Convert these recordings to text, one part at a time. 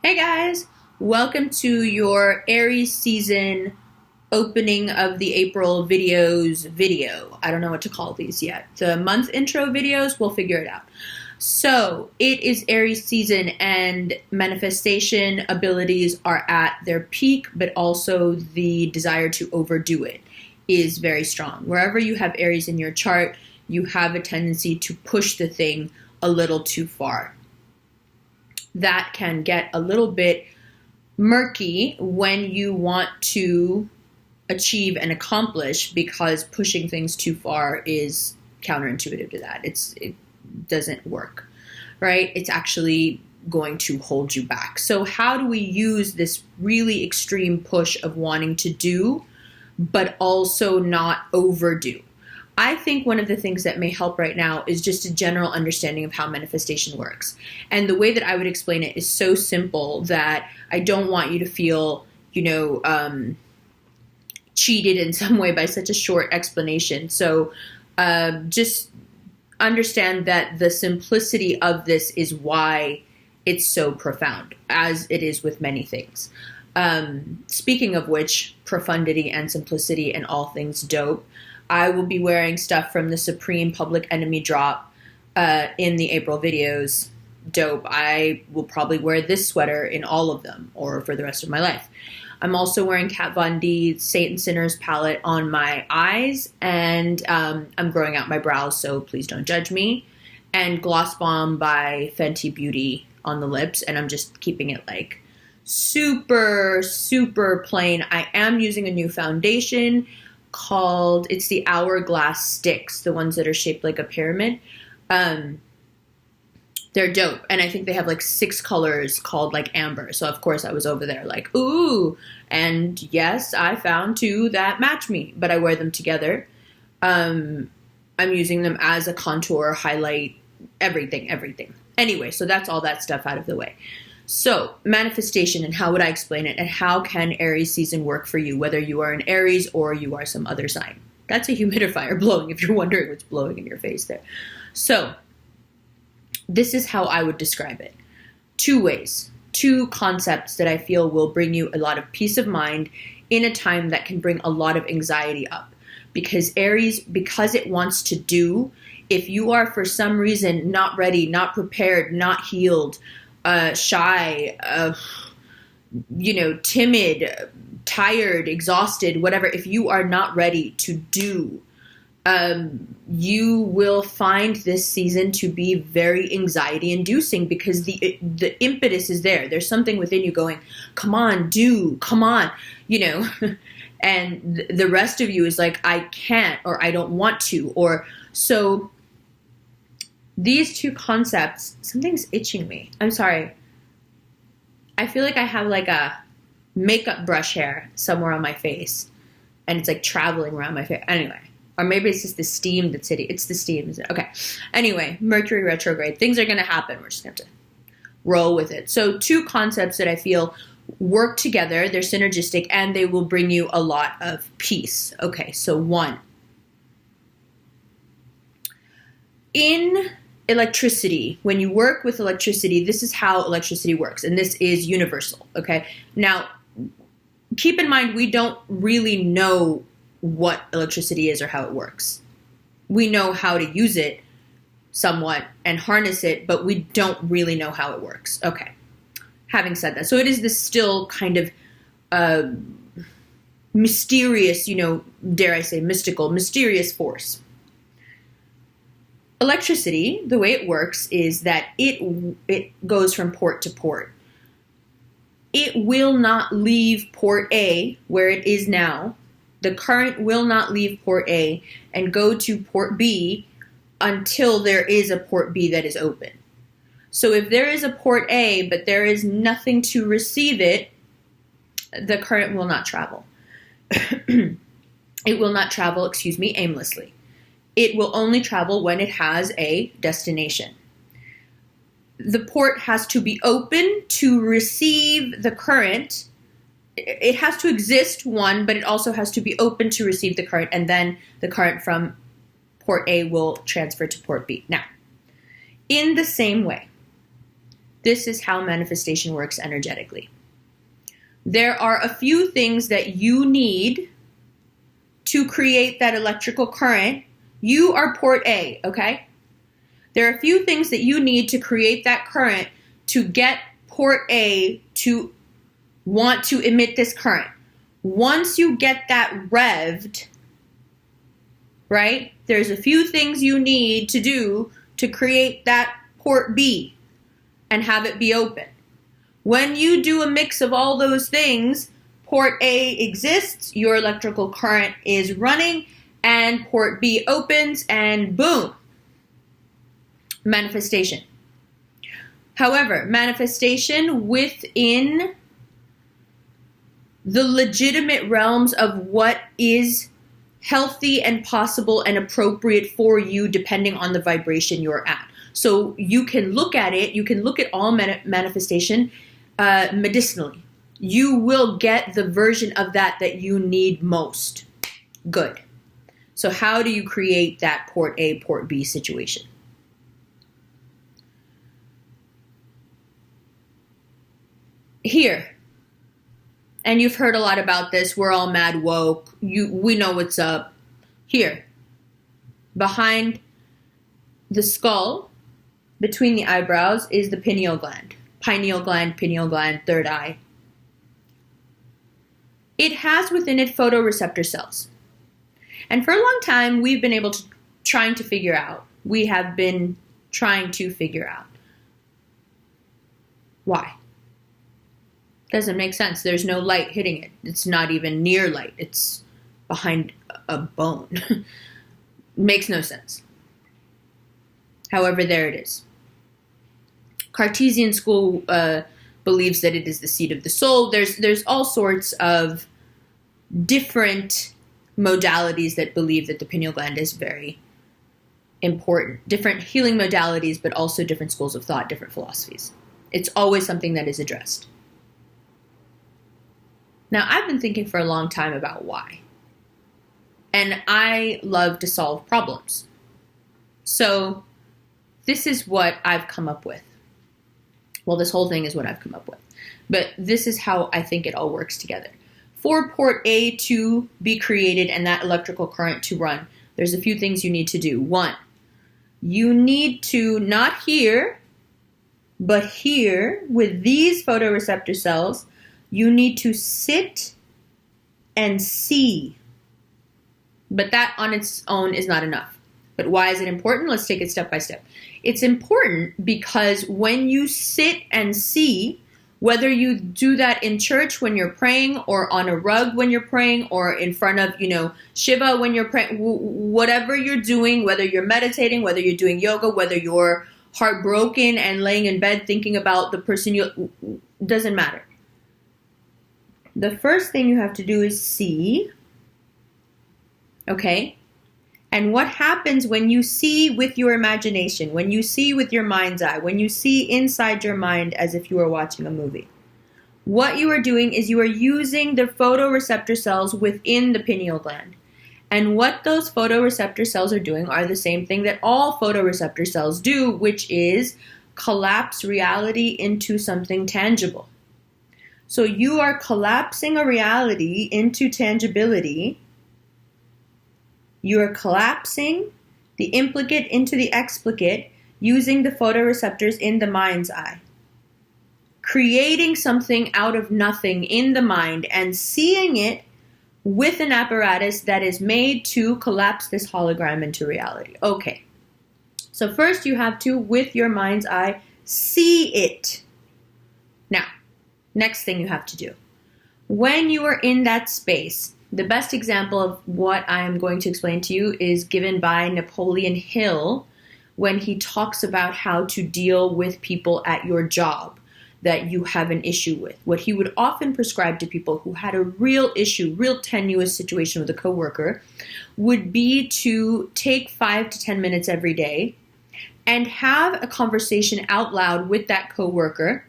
Hey guys, welcome to your Aries season opening of the April videos video. I don't know what to call these yet. The month intro videos, we'll figure it out. So it is Aries season and manifestation abilities are at their peak, but also the desire to overdo it is very strong. Wherever you have Aries in your chart, you have a tendency to push the thing a little too far. That can get a little bit murky when you want to achieve and accomplish, because pushing things too far is counterintuitive to that. It doesn't work, right? It's actually going to hold you back. So how do we use this really extreme push of wanting to do, but also not overdo? I think one of the things that may help right now is just a general understanding of how manifestation works. And the way that I would explain it is so simple that I don't want you to feel, cheated in some way by such a short explanation. So just understand that the simplicity of this is why it's so profound, as it is with many things. Speaking of which, profundity and simplicity and all things dope, I will be wearing stuff from the Supreme Public Enemy drop in the April videos. Dope. I will probably wear this sweater in all of them, or for the rest of my life. I'm also wearing Kat Von D Saint and Sinners palette on my eyes, and I'm growing out my brows, so please don't judge me. And Gloss Bomb by Fenty Beauty on the lips, and I'm just keeping it like super, super plain. I am using a new foundation called, it's the Hourglass Sticks, the ones that are shaped like a pyramid. They're dope, and I think they have like 6 colors called like amber. So of course I was over there like, ooh, and yes, I found 2 that match me, but I wear them together. I'm using them as a contour, highlight, everything. Anyway, so that's all that stuff out of the way. So manifestation, and how would I explain it, and how can Aries season work for you, whether you are an Aries or you are some other sign? That's a humidifier blowing, if you're wondering what's blowing in your face there. So this is how I would describe it. 2 ways, 2 concepts that I feel will bring you a lot of peace of mind in a time that can bring a lot of anxiety up. Because Aries, because it wants to do, if you are for some reason not ready, not prepared, not healed, shy, timid, tired, exhausted, whatever, if you are not ready to do, you will find this season to be very anxiety inducing, because the impetus is there. There's something within you going, come on, do, come on, and the rest of you is like, I can't, or I don't want to, or so. These 2 concepts, something's itching me. I'm sorry. I feel like I have like a makeup brush hair somewhere on my face, and it's like traveling around my face. Anyway, or maybe it's just the steam that's hitting. It's the steam, is it? Okay. Anyway, Mercury retrograde. Things are going to happen. We're just going to have to roll with it. So 2 concepts that I feel work together. They're synergistic, and they will bring you a lot of peace. Okay, so 1. In electricity, when you work with electricity, this is how electricity works, and this is universal, okay? Now, keep in mind, we don't really know what electricity is or how it works. We know how to use it somewhat and harness it, but we don't really know how it works. Okay, having said that, so it is this still kind of mysterious, dare I say mystical, mysterious force. Electricity, the way it works is that it goes from port to port. It will not leave port A, where it is now. The current will not leave port A and go to port B until there is a port B that is open. So if there is a port A, but there is nothing to receive it, the current will not travel. It will not travel, aimlessly. It will only travel when it has a destination. The port has to be open to receive the current. It has to exist, one, but it also has to be open to receive the current, and then the current from port A will transfer to port B. Now, in the same way, This is how manifestation works energetically. There are a few things that you need to create that electrical current. You are port A, okay? There are a few things that you need to create that current to get port A to want to emit this current. Once you get that revved, right, there's a few things you need to do to create that port B and have it be open. When you do a mix of all those things, port A exists, your electrical current is running, and port B opens, and boom, manifestation. However, manifestation within the legitimate realms of what is healthy and possible and appropriate for you depending on the vibration you're at. So you can look at it, you can look at all manifestation medicinally. You will get the version of that you need most. Good. So how do you create that port A, port B situation? Here, and you've heard a lot about this, we're all mad woke, we know what's up. Here, behind the skull, between the eyebrows, is the pineal gland, third eye. It has within it photoreceptor cells. And for a long time, we've been able to trying to figure out why. Doesn't make sense. There's no light hitting it. It's not even near light. It's behind a bone. Makes no sense. However, there it is. Cartesian school believes that it is the seat of the soul. There's all sorts of different modalities that believe that the pineal gland is very important. Different healing modalities, but also different schools of thought, different philosophies. It's always something that is addressed. Now, I've been thinking for a long time about why. And I love to solve problems. So this is what I've come up with. Well, this whole thing is what I've come up with. But this is how I think it all works together. For port A to be created and that electrical current to run, there's a few things you need to do. One, you need to, not here, but here, with these photoreceptor cells, you need to sit and see. But that on its own is not enough. But why is it important? Let's take it step by step. It's important because when you sit and see, whether you do that in church when you're praying, or on a rug when you're praying, or in front of, Shiva when you're praying, whatever you're doing, whether you're meditating, whether you're doing yoga, whether you're heartbroken and laying in bed thinking about the person doesn't matter. The first thing you have to do is see, okay? And what happens when you see with your imagination, when you see with your mind's eye, when you see inside your mind as if you were watching a movie? What you are doing is you are using the photoreceptor cells within the pineal gland. And what those photoreceptor cells are doing are the same thing that all photoreceptor cells do, which is collapse reality into something tangible. So you are collapsing a reality into tangibility. You are collapsing the implicate into the explicate using the photoreceptors in the mind's eye. Creating something out of nothing in the mind and seeing it with an apparatus that is made to collapse this hologram into reality. Okay. So first you have to, with your mind's eye, see it. Now, next thing you have to do. When you are in that space, the best example of what I am going to explain to you is given by Napoleon Hill when he talks about how to deal with people at your job that you have an issue with. What he would often prescribe to people who had a real issue, real tenuous situation with a coworker, would be to take 5 to 10 minutes every day and have a conversation out loud with that coworker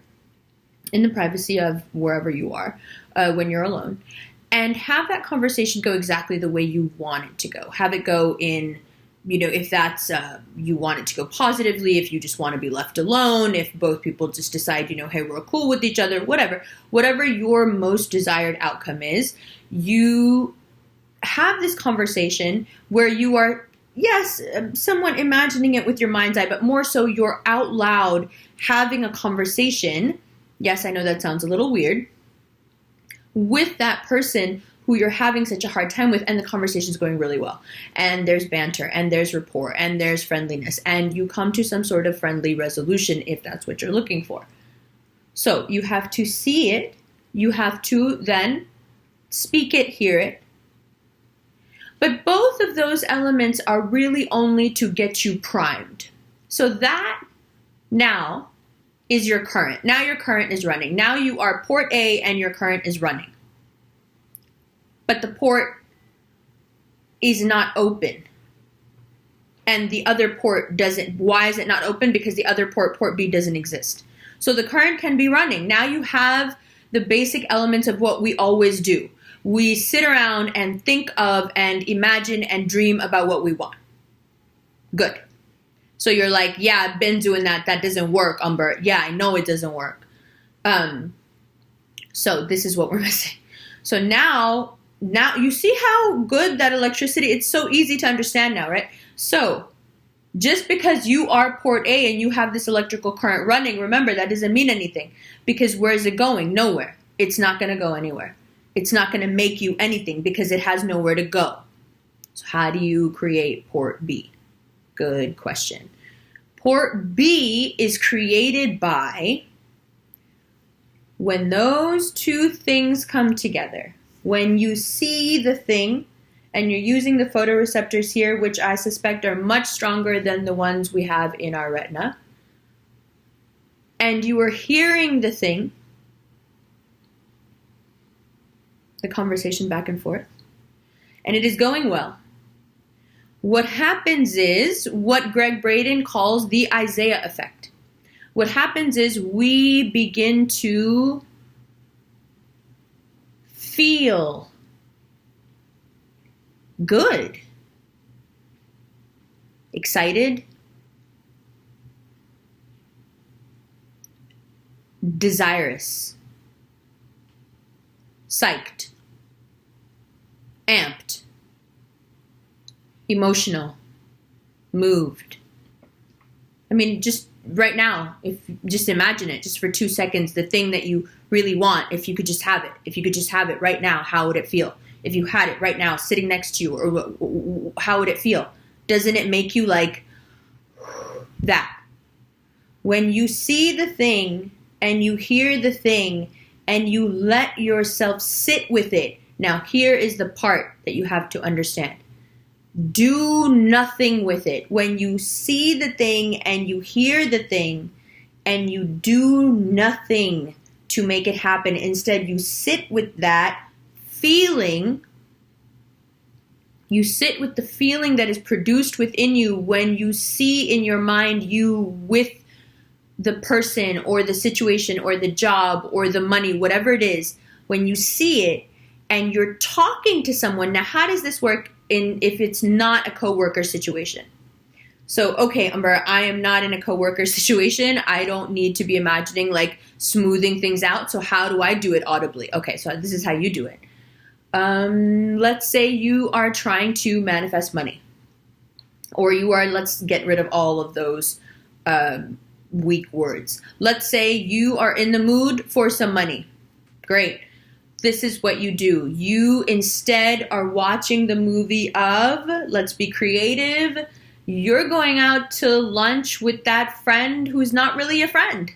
in the privacy of wherever you are when you're alone. And have that conversation go exactly the way you want it to go. Have it go in if that's, you want it to go positively, if you just want to be left alone, if both people just decide, hey, we're cool with each other, whatever your most desired outcome is, you have this conversation where you are, yes, somewhat imagining it with your mind's eye, but more so you're out loud having a conversation. Yes, I know that sounds a little weird, with that person who you're having such a hard time with, and the conversation's going really well. And there's banter, and there's rapport, and there's friendliness, and you come to some sort of friendly resolution if that's what you're looking for. So you have to see it, you have to then speak it, hear it. But both of those elements are really only to get you primed. So that now is your current. Now your current is running. Now you are port A and your current is running. But the port is not open. And the other port doesn't. Why is it not open? Because the other port, port B, doesn't exist. So the current can be running. Now you have the basic elements of what we always do. We sit around and think of and imagine and dream about what we want. Good. So you're like, yeah, I've been doing that. That doesn't work, Umber. Yeah, I know it doesn't work. So this is what we're missing. So now you see how good that electricity, it's so easy to understand now, right? So just because you are port A and you have this electrical current running, remember, that doesn't mean anything. Because where is it going? Nowhere. It's not going to go anywhere. It's not going to make you anything because it has nowhere to go. So how do you create port B? Good question. Port B is created by when those two things come together. When you see the thing, and you're using the photoreceptors here, which I suspect are much stronger than the ones we have in our retina, and you are hearing the thing, the conversation back and forth, and it is going well. What happens is what Greg Braden calls the Isaiah effect. What happens is we begin to feel good, excited, desirous, psyched, amped, emotional, moved. I mean, just right now, just imagine it, just for 2 seconds, the thing that you really want, if you could just have it right now, how would it feel? If you had it right now sitting next to you, or how would it feel? Doesn't it make you like that? When you see the thing and you hear the thing and you let yourself sit with it. Now, here is the part that you have to understand. Do nothing with it. When you see the thing and you hear the thing and you do nothing to make it happen, instead you sit with that feeling. You sit with the feeling that is produced within you when you see in your mind you with the person or the situation or the job or the money, whatever it is. When you see it and you're talking to someone. Now, how does this work if it's not a coworker situation? So, okay, Umber, I am not in a coworker situation. I don't need to be imagining like smoothing things out. So how do I do it audibly? Okay, so this is how you do it. Let's say you are trying to manifest money, or you are, let's get rid of all of those weak words. Let's say you are in the mood for some money. Great. This is what you do. You instead are watching the movie of, let's be creative, you're going out to lunch with that friend who's not really a friend.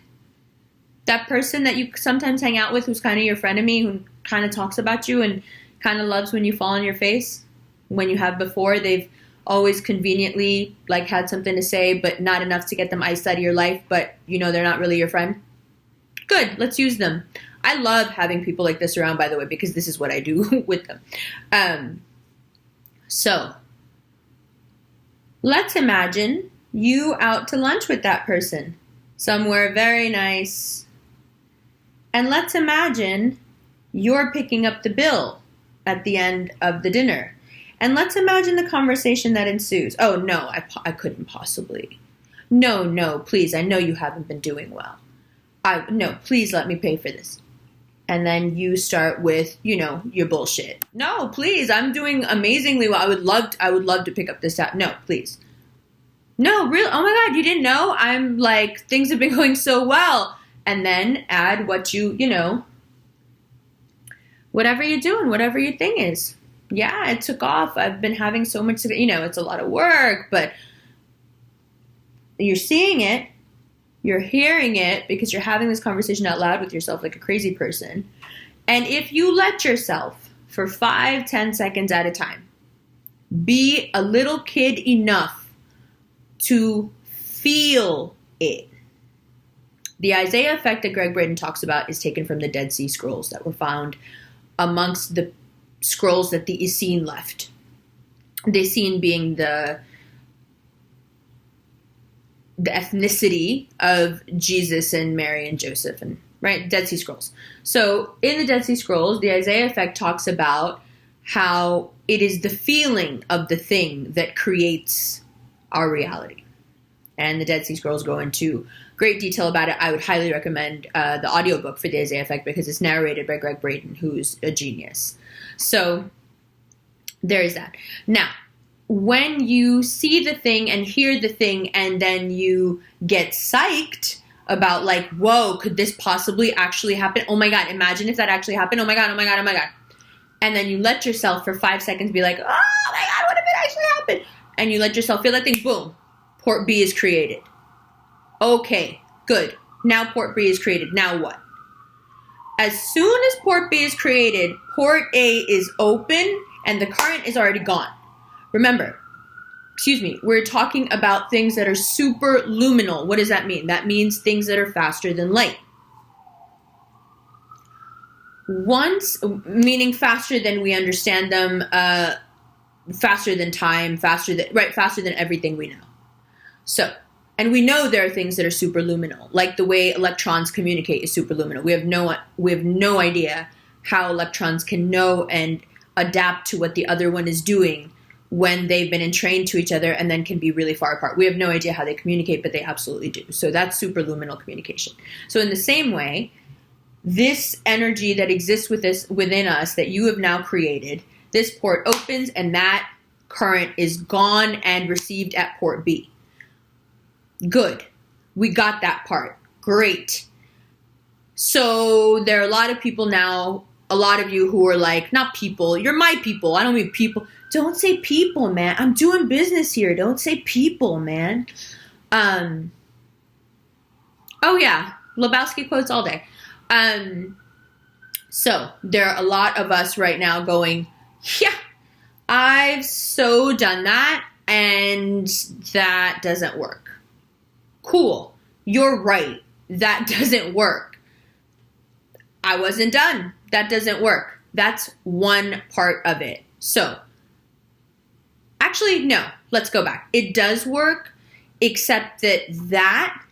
That person that you sometimes hang out with who's kind of your frenemy, who kind of talks about you and kind of loves when you fall on your face. When you have before, they've always conveniently like had something to say, but not enough to get them iced out of your life, but you know they're not really your friend. Good, let's use them. I love having people like this around, by the way, because this is what I do with them. So let's imagine you out to lunch with that person somewhere very nice. And let's imagine you're picking up the bill at the end of the dinner. And let's imagine the conversation that ensues. Oh, no, I couldn't possibly. No, please, I know you haven't been doing well. No, please let me pay for this. And then you start with, your bullshit. No, please, I'm doing amazingly well. I would love to pick up this tab. No, please. No, really? Oh my God, you didn't know? I'm like, things have been going so well. And then add what whatever you're doing, whatever your thing is. Yeah, it took off. I've been having so much, it's a lot of work, but you're seeing it, you're hearing it because you're having this conversation out loud with yourself like a crazy person. And if you let yourself for 5-10 seconds at a time, be a little kid enough to feel it. The Isaiah effect that Greg Braden talks about is taken from the Dead Sea Scrolls that were found amongst the scrolls that the Essene left. The Essene being the ethnicity of Jesus and Mary and Joseph, and right, Dead Sea Scrolls. So in the Dead Sea Scrolls, the Isaiah effect talks about how it is the feeling of the thing that creates our reality. And the Dead Sea Scrolls go into great detail about it. I would highly recommend the audiobook for the Isaiah effect because it's narrated by Greg Braden, who's a genius. So there is that. Now, when you see the thing and hear the thing and then you get psyched about like, whoa, could this possibly actually happen? Oh my God, imagine if that actually happened. Oh my God, oh my God, oh my God. And then you let yourself for 5 seconds be like, oh my God, what if it actually happened? And you let yourself feel that thing, boom, port B is created. Okay, good. Now port B is created. Now what? As soon as port B is created, port A is open and the current is already gone. Remember, we're talking about things that are super luminal. What does that mean? That means things that are faster than light. Meaning faster than we understand them, faster than time, faster than everything we know. So, and we know there are things that are superluminal, like the way electrons communicate is superluminal. We have no idea how electrons can know and adapt to what the other one is doing when they've been entrained to each other and then can be really far apart. We have no idea how they communicate, but they absolutely do. So that's superluminal communication. So in the same way, this energy that exists within us that you have now created, this port opens and that current is gone and received at port B. Good. We got that part. Great. So there are a lot of people now, a lot of you who are like, not people, you're my people. I don't mean people. Don't say people, man. I'm doing business here. Don't say people, man. Oh yeah, Lebowski quotes all day. So there are a lot of us right now going, yeah, I've so done that and that doesn't work. Cool. You're right. That doesn't work. I wasn't done. That doesn't work. That's one part of it. So actually, no, let's go back. It does work, except that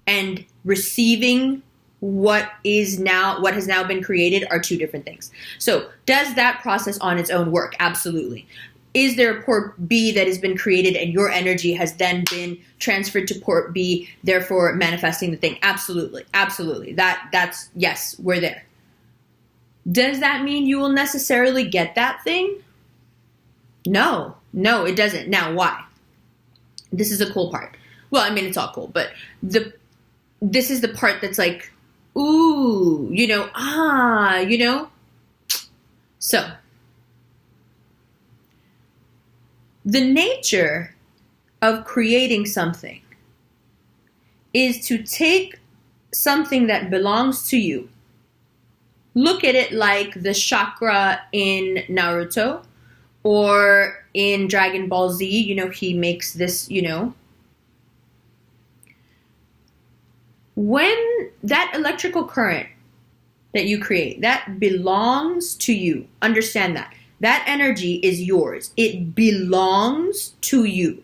and receiving what has now been created are two different things. So does that process on its own work? Absolutely. Is there a port B that has been created and your energy has then been transferred to port B, therefore manifesting the thing? Absolutely. Absolutely. That's yes, we're there. Does that mean you will necessarily get that thing? No, it doesn't. Now, why? This is a cool part. Well, I mean, it's all cool, but this is the part that's like, ooh, So, the nature of creating something is to take something that belongs to you. Look at it like the chakra in Naruto or in Dragon Ball Z. He makes this, When that electrical current that you create, that belongs to you. Understand that. That energy is yours. It belongs to you.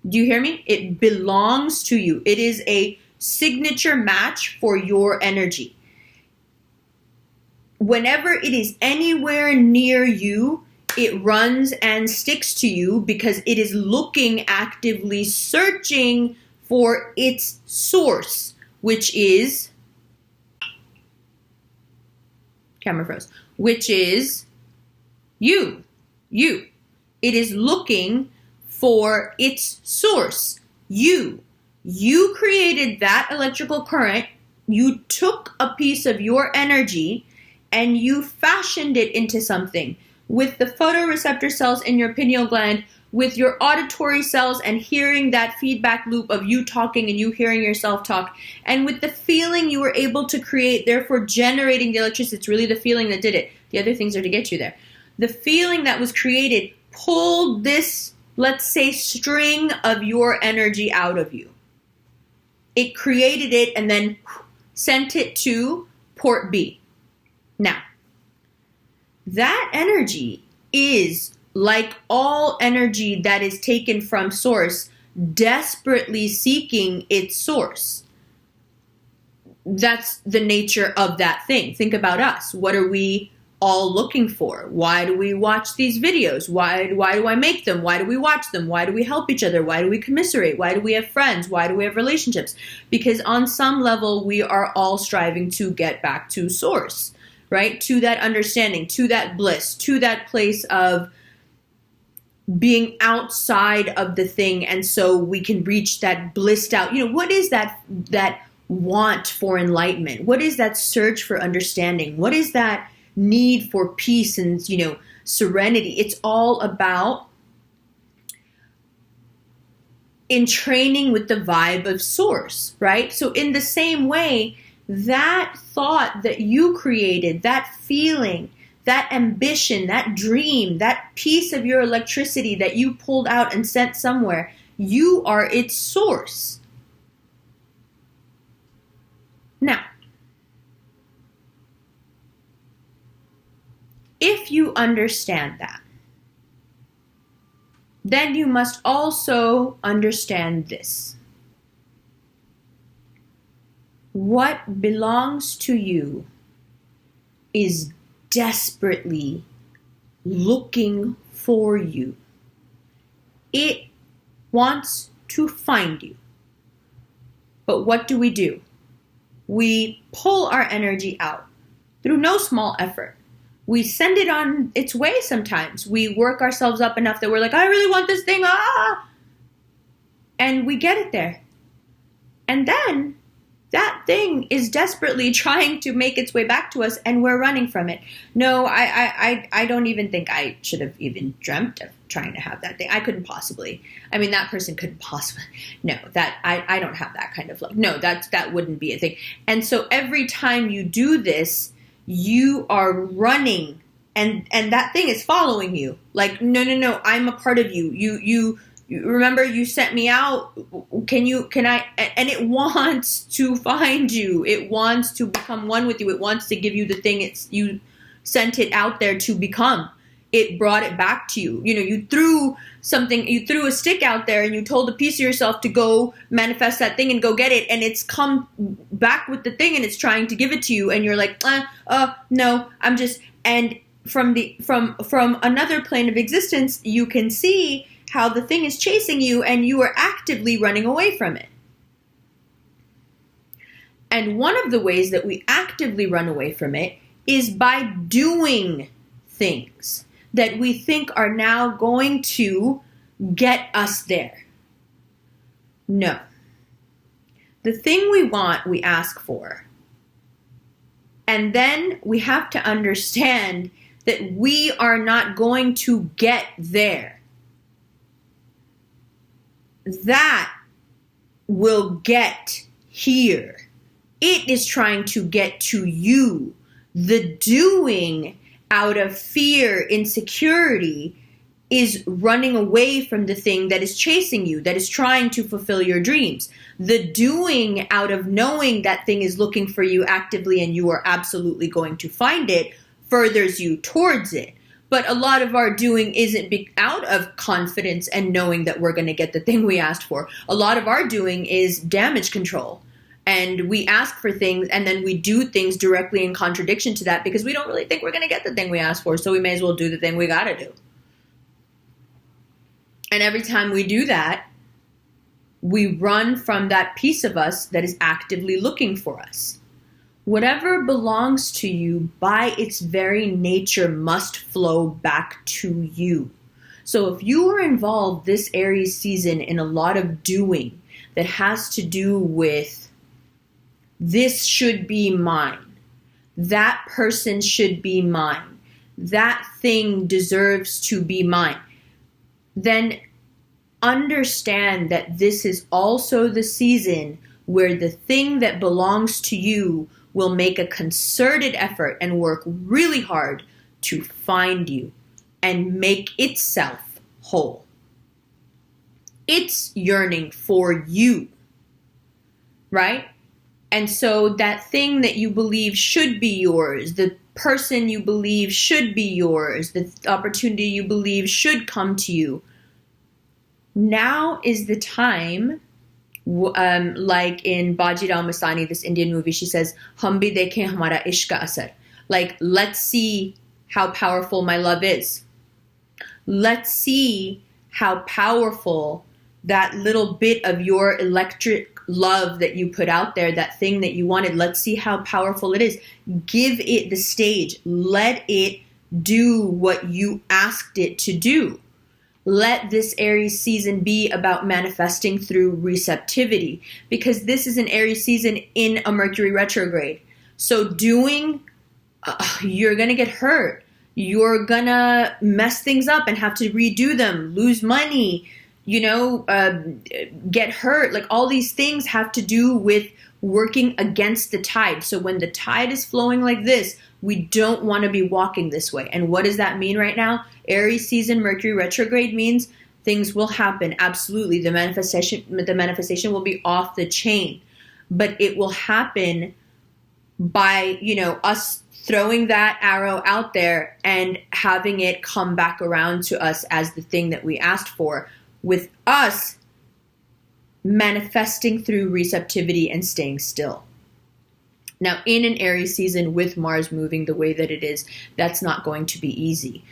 Do you hear me? It belongs to you. It is a signature match for your energy. Whenever it is anywhere near you, it runs and sticks to you because it is looking, actively searching for its source, which is, camera froze, which is you. It is looking for its source, you. You created that electrical current. You took a piece of your energy and you fashioned it into something with the photoreceptor cells in your pineal gland, with your auditory cells and hearing that feedback loop of you talking and you hearing yourself talk, and with the feeling you were able to create, therefore generating the electricity. It's really the feeling that did it. The other things are to get you there. The feeling that was created pulled this, let's say, string of your energy out of you. It created it and then sent it to port B. Now, that energy is, like all energy that is taken from source, desperately seeking its source. That's the nature of that thing. Think about us. What are we all looking for? Why do we watch these videos? Why do I make them? Why do we watch them? Why do we help each other? Why do we commiserate? Why do we have friends? Why do we have relationships? Because on some level, we are all striving to get back to source, right? To that understanding, to that bliss, to that place of being outside of the thing, and so we can reach that blissed out. What is that want for enlightenment? What is that search for understanding? What is that need for peace and serenity? It's all about entraining with the vibe of source, right? So in the same way, that thought that you created, that feeling, that ambition, that dream, that piece of your electricity that you pulled out and sent somewhere, you are its source. Now, if you understand that, then you must also understand this. What belongs to you is desperately looking for you. It wants to find you. But what do? We pull our energy out through no small effort. We send it on its way sometimes. We work ourselves up enough that we're like, I really want this thing, and we get it there. And then that thing is desperately trying to make its way back to us, and we're running from it. No, I don't even think I should have even dreamt of trying to have that thing. I couldn't possibly. I mean, that person couldn't possibly. No, that I don't have that kind of luck. No, that wouldn't be a thing. And so every time you do this, you are running, and that thing is following you. Like, no, I'm a part of you. You remember you sent me out. Can I? And it wants to find you. It wants to become one with you. It wants to give you the thing you sent it out there to become. It brought it back to you. You threw a stick out there and you told a piece of yourself to go manifest that thing and go get it. And it's come back with the thing and it's trying to give it to you. And you're like, no, I'm just, and from another plane of existence, you can see how the thing is chasing you and you are actively running away from it. And one of the ways that we actively run away from it is by doing things that we think are now going to get us there. No. The thing we want, we ask for. And then we have to understand that we are not going to get there. That will get here. It is trying to get to you. The doing out of fear, insecurity, is running away from the thing that is chasing you, that is trying to fulfill your dreams. The doing out of knowing that thing is looking for you actively and you are absolutely going to find it furthers you towards it. But a lot of our doing isn't out of confidence and knowing that we're going to get the thing we asked for. A lot of our doing is damage control. And we ask for things and then we do things directly in contradiction to that because we don't really think we're going to get the thing we asked for. So we may as well do the thing we got to do. And every time we do that, we run from that piece of us that is actively looking for us. Whatever belongs to you by its very nature must flow back to you. So if you are involved this Aries season in a lot of doing that has to do with this should be mine, that person should be mine, that thing deserves to be mine, then understand that this is also the season where the thing that belongs to you will make a concerted effort and work really hard to find you and make itself whole. It's yearning for you, right? And so that thing that you believe should be yours, the person you believe should be yours, the opportunity you believe should come to you, now is the time, like in Bajirao Mastani, this Indian movie, she says, "Hum bhi dekhen hamara ishq ka asar." Like, let's see how powerful my love is. Let's see how powerful that little bit of your electric love that you put out there, that thing that you wanted, let's see how powerful it is. Give it the stage. Let it do what you asked it to do. Let this Aries season be about manifesting through receptivity, because this is an Aries season in a Mercury retrograde. So you're going to get hurt. You're going to mess things up and have to redo them, lose money, get hurt. Like, all these things have to do with working against the tide. So when the tide is flowing like this, we don't want to be walking this way. And what does that mean right now? Aries season, Mercury retrograde means things will happen. Absolutely. The manifestation will be off the chain, but it will happen by, us throwing that arrow out there and having it come back around to us as the thing that we asked for, with us manifesting through receptivity and staying still. Now, in an Aries season with Mars moving the way that it is, that's not going to be easy.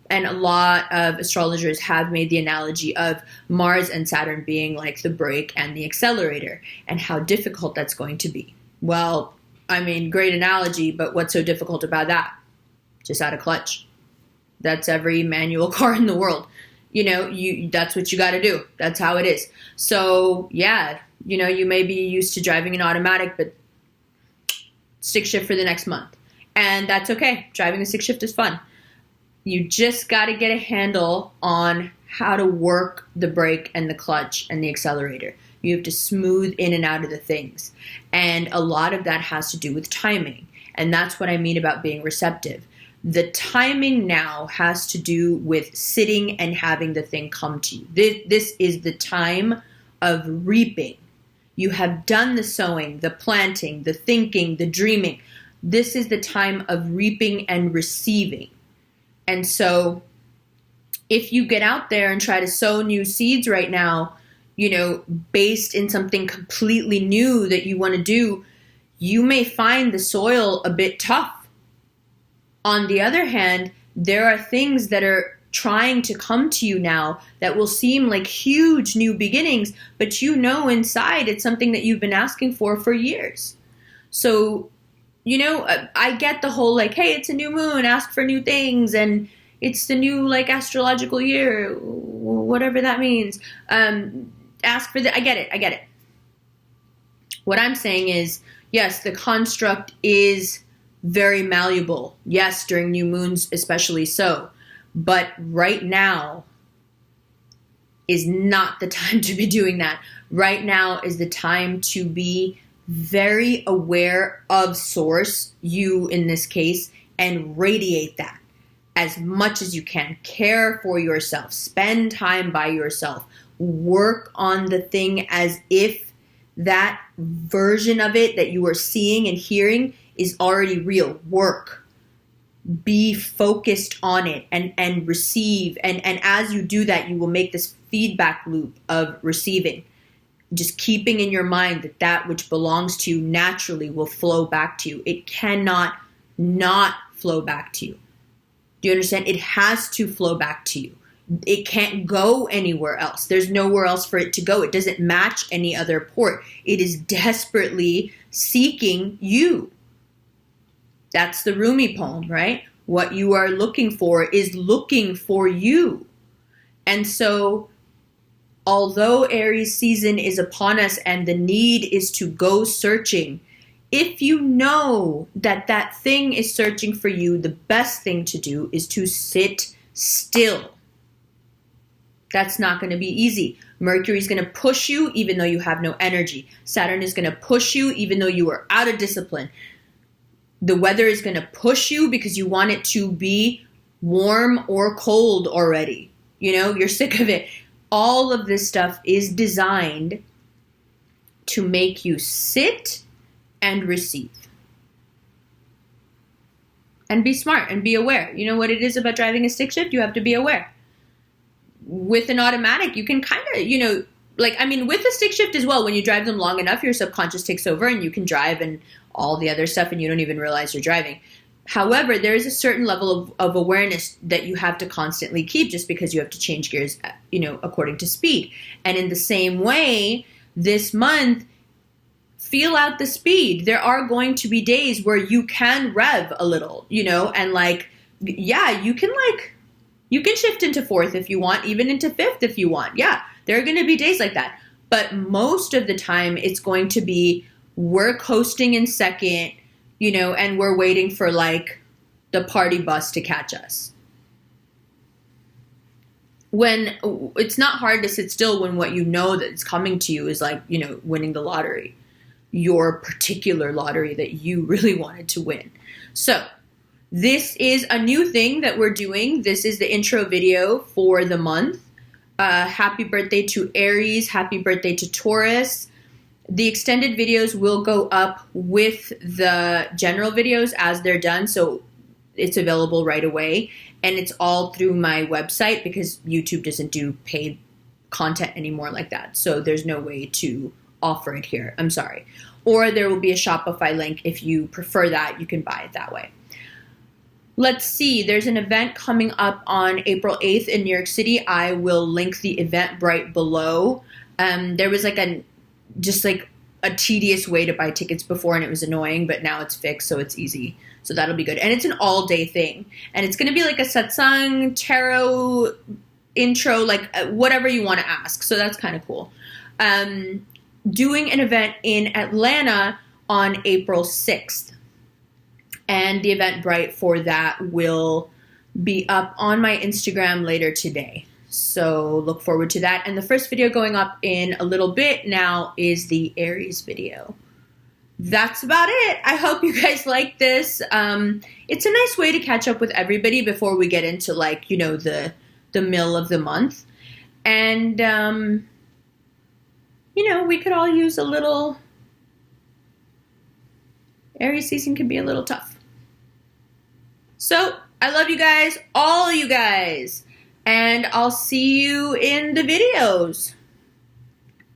And a lot of astrologers have made the analogy of Mars and Saturn being like the brake and the accelerator, and how difficult that's going to be. Well, I mean, great analogy, but what's so difficult about that? Just add a clutch. That's every manual car in the world. That's what you got to do. That's how it is. So, yeah, you may be used to driving an automatic, but stick shift for the next month. And that's okay. Driving the stick shift is fun. You just got to get a handle on how to work the brake and the clutch and the accelerator. You have to smooth in and out of the things. And a lot of that has to do with timing. And that's what I mean about being receptive. The timing now has to do with sitting and having the thing come to you. This is the time of reaping. You have done the sowing, the planting, the thinking, the dreaming. This is the time of reaping and receiving. And so if you get out there and try to sow new seeds right now, based in something completely new that you want to do, you may find the soil a bit tough. On the other hand, there are things that are trying to come to you now that will seem like huge new beginnings, but inside it's something that you've been asking for years. So, I get the whole hey, it's a new moon, ask for new things, and it's the new astrological year, whatever that means. Ask for I get it. What I'm saying is, yes, the construct is very malleable. Yes, during new moons, especially so. But right now is not the time to be doing that. Right now is the time to be very aware of source, you in this case, and radiate that as much as you can. Care for yourself. Spend time by yourself. Work on the thing as if that version of it that you are seeing and hearing is already real. Work. Be focused on it and receive. And as you do that, you will make this feedback loop of receiving. Just keeping in your mind that which belongs to you naturally will flow back to you. It cannot not flow back to you. Do you understand? It has to flow back to you. it can't go anywhere else. There's nowhere else for it to go. It doesn't match any other port. It is desperately seeking you. That's the Rumi poem, right? What you are looking for is looking for you. And so, although Aries season is upon us and the need is to go searching, if you know that that thing is searching for you, the best thing to do is to sit still. That's not going to be easy. Mercury is going to push you even though you have no energy. Saturn is going to push you even though you are out of discipline. The weather is going to push you because you want it to be warm or cold already. You know, you're sick of it. All of this stuff is designed to make you sit and receive. And be smart and be aware. You know what it is about driving a stick shift? You have to be aware. With an automatic, you can kind of, you know, like, I mean, with a stick shift as well, when you drive them long enough, your subconscious takes over and you can drive and all the other stuff and you don't even realize you're driving. However, there is a certain level of awareness that you have to constantly keep just because you have to change gears, you know, according to speed. And in the same way, this month, feel out the speed. There are going to be days where you can rev a little, you know, and like, yeah, you can shift into fourth if you want, even into fifth if you want. Yeah, there are going to be days like that. But most of the time, it's going to be we're coasting in second, you know, and we're waiting for like the party bus to catch us. When it's not hard to sit still when what you know that's coming to you is like, you know, winning the lottery, your particular lottery that you really wanted to win. So this is a new thing that we're doing. This is the intro video for the month. Happy birthday to Aries. Happy birthday to Taurus. The extended videos will go up with the general videos as they're done, so it's available right away. And it's all through my website because YouTube doesn't do paid content anymore like that. So there's no way to offer it here. I'm sorry. Or there will be a Shopify link. If you prefer that, you can buy it that way. Let's see. There's an event coming up on April 8th in New York City. I will link the Eventbrite below. There was like a tedious way to buy tickets before, and it was annoying, but now it's fixed, so it's easy. So that'll be good. And it's an all-day thing. And it's going to be like a satsang, tarot, intro, like whatever you want to ask. So that's kind of cool. Doing an event in Atlanta on April 6th. And the Eventbrite for that will be up on my Instagram later today. So look forward to that. And the first video going up in a little bit now is the Aries video. That's about it. I hope you guys like this. It's a nice way to catch up with everybody before we get into like, you know, the mill of the month. And, you know, we could all use a little, Aries season can be a little tough. So I love you guys, all you guys. And I'll see you in the videos.